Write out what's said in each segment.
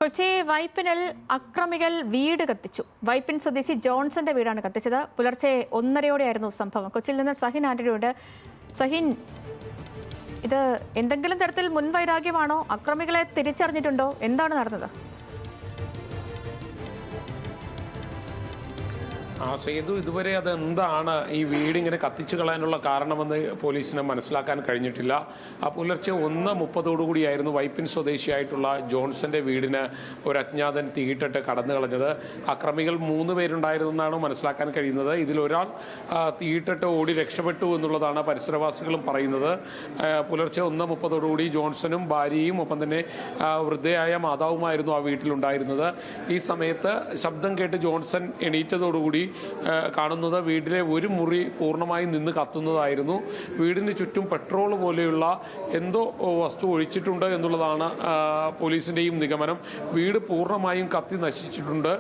കൊച്ചി വൈപ്പിനിൽ അക്രമികൾ വീട് കത്തിച്ചു. വൈപ്പിൻ സ്വദേശി ജോൺസന്റെ വീടാണ് കത്തിച്ചത്. പുലർച്ചെ 1:30 സംഭവം. കൊച്ചിയിൽ നിന്ന് സഹിൻ ആന്റണിയുണ്ട്. സഹിൻ, ഇത് എന്തെങ്കിലും തരത്തിൽ മുൻവൈരാഗ്യമാണോ? അക്രമികളെ തിരിച്ചറിഞ്ഞിട്ടുണ്ടോ? എന്താണ് നടന്നത്? സേതു, ഇതുവരെ അതെന്താണ് ഈ വീടിങ്ങനെ കത്തിച്ചു കളയാനുള്ള കാരണമെന്ന് പോലീസിന് മനസ്സിലാക്കാൻ കഴിഞ്ഞിട്ടില്ല. പുലർച്ചെ 1:30 വൈപ്പിൻ സ്വദേശിയായിട്ടുള്ള ജോൺസന്റെ വീടിന് ഒരു അജ്ഞാതൻ തീയിട്ടിട്ട് കടന്നു കളഞ്ഞത്. അക്രമികൾ 3 പേരുണ്ടായിരുന്നെന്നാണ് മനസ്സിലാക്കാൻ കഴിയുന്നത്. ഇതിലൊരാൾ തീയിട്ടിട്ട് ഓടി രക്ഷപ്പെട്ടു എന്നുള്ളതാണ് പരിസരവാസികളും പറയുന്നത്. പുലർച്ചെ 1:30 ജോൺസനും ഭാര്യയും ഒപ്പം തന്നെ വൃദ്ധയായ മാതാവുമായിരുന്നു ആ വീട്ടിലുണ്ടായിരുന്നത്. ഈ സമയത്ത് ശബ്ദം കേട്ട് ജോൺസൺ എണീറ്റതോടുകൂടി കാണുന്നത് വീട്ടിലെ ഒരു മുറി പൂർണ്ണമായും നിന്ന് കത്തുന്നതായിരുന്നു. വീടിന് ചുറ്റും പെട്രോൾ പോലെയുള്ള എന്തോ വസ്തു ഒഴിച്ചിട്ടുണ്ട് എന്നുള്ളതാണ് പോലീസിൻ്റെയും നിഗമനം. വീട് പൂർണ്ണമായും കത്തി നശിച്ചിട്ടുണ്ട്.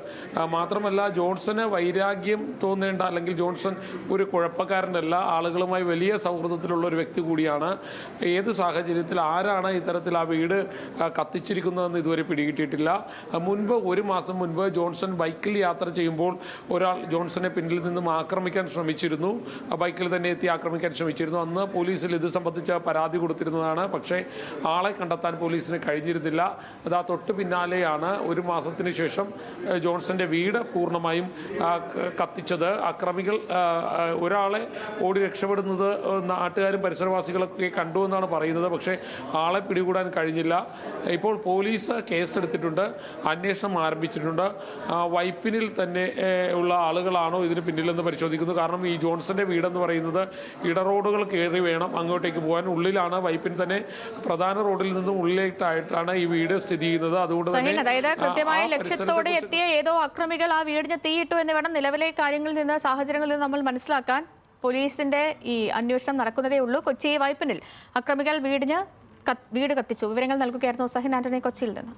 മാത്രമല്ല, ജോൺസന് വൈരാഗ്യം തോന്നേണ്ട, അല്ലെങ്കിൽ ജോൺസൺ ഒരു കുഴപ്പക്കാരനല്ല, ആളുകളുമായി വലിയ സൗഹൃദത്തിലുള്ള ഒരു വ്യക്തി കൂടിയാണ്. ഏത് സാഹചര്യത്തിൽ ആരാണ് ഇത്തരത്തിൽ ആ വീട് കത്തിച്ചിരിക്കുന്നതെന്ന് ഇതുവരെ പിടികിട്ടിയിട്ടില്ല. മുൻപ് 1 മാസം മുൻപ് ജോൺസൺ ബൈക്കിൽ യാത്ര ചെയ്യുമ്പോൾ ഒരാൾ ജോൺസനെ പിന്നിൽ നിന്നും ആക്രമിക്കാൻ ശ്രമിച്ചിരുന്നു. ബൈക്കിൽ തന്നെ എത്തി ആക്രമിക്കാൻ ശ്രമിച്ചിരുന്നു. അന്ന് പോലീസിൽ ഇത് സംബന്ധിച്ച് പരാതി കൊടുത്തിരുന്നതാണ്. പക്ഷേ ആളെ കണ്ടെത്താൻ പോലീസിന് കഴിഞ്ഞിരുന്നില്ല. അതാ തൊട്ട് പിന്നാലെയാണ് 1 മാസത്തിന് ശേഷം ജോൺസന്റെ വീട് പൂർണ്ണമായും കത്തിച്ചത്. അക്രമികൾ ഒരാളെ ഓടി രക്ഷപ്പെടുന്നത് നാട്ടുകാരും പരിസരവാസികളൊക്കെ കണ്ടു എന്നാണ് പറയുന്നത്. പക്ഷേ ആളെ പിടികൂടാൻ കഴിഞ്ഞില്ല. ഇപ്പോൾ പോലീസ് കേസെടുത്തിട്ടുണ്ട്, അന്വേഷണം ആരംഭിച്ചിട്ടുണ്ട്. വൈപ്പിനിൽ തന്നെ ഉള്ള ആളുകളാണോ ഇതിന് പിന്നിലെന്ന് പരിശോധിക്കുന്നു. കാരണം ഈ ജോൺസന്റെ വീടെന്ന് പറയുന്നത് ഇടറോഡുകൾ കയറി വേണം അങ്ങോട്ടേക്ക് പോകാൻ. ഉള്ളിലാണ്, വൈപ്പിൻ തന്നെ പ്രധാന റോഡിൽ നിന്നും ഉള്ളിലേക്കായിട്ടാണ് ഈ വീട് സ്ഥിതി ചെയ്യുന്നത്. അതുകൊണ്ട് തന്നെ അതായത് കൃത്യമായ ലക്ഷ്യത്തോടെ എത്തിയ ഏതോ അക്രമികൾ ആ വീടിന് തീയിട്ടു എന്ന് വേണം നിലവിലെ കാര്യങ്ങളിൽ നിന്ന്, സാഹചര്യങ്ങളിൽ നിന്ന് നമ്മൾ മനസ്സിലാക്കാൻ. പോലീസിന്റെ ഈ അന്വേഷണം നടക്കുന്നതേ ഉള്ളൂ. കൊച്ചി വൈപ്പിനിൽ അക്രമികൾ വീട് കത്തിച്ചു. വിവരങ്ങൾ നൽകുകയായിരുന്നു സഹിൻ ആന്റണി കൊച്ചിയിൽ നിന്ന്.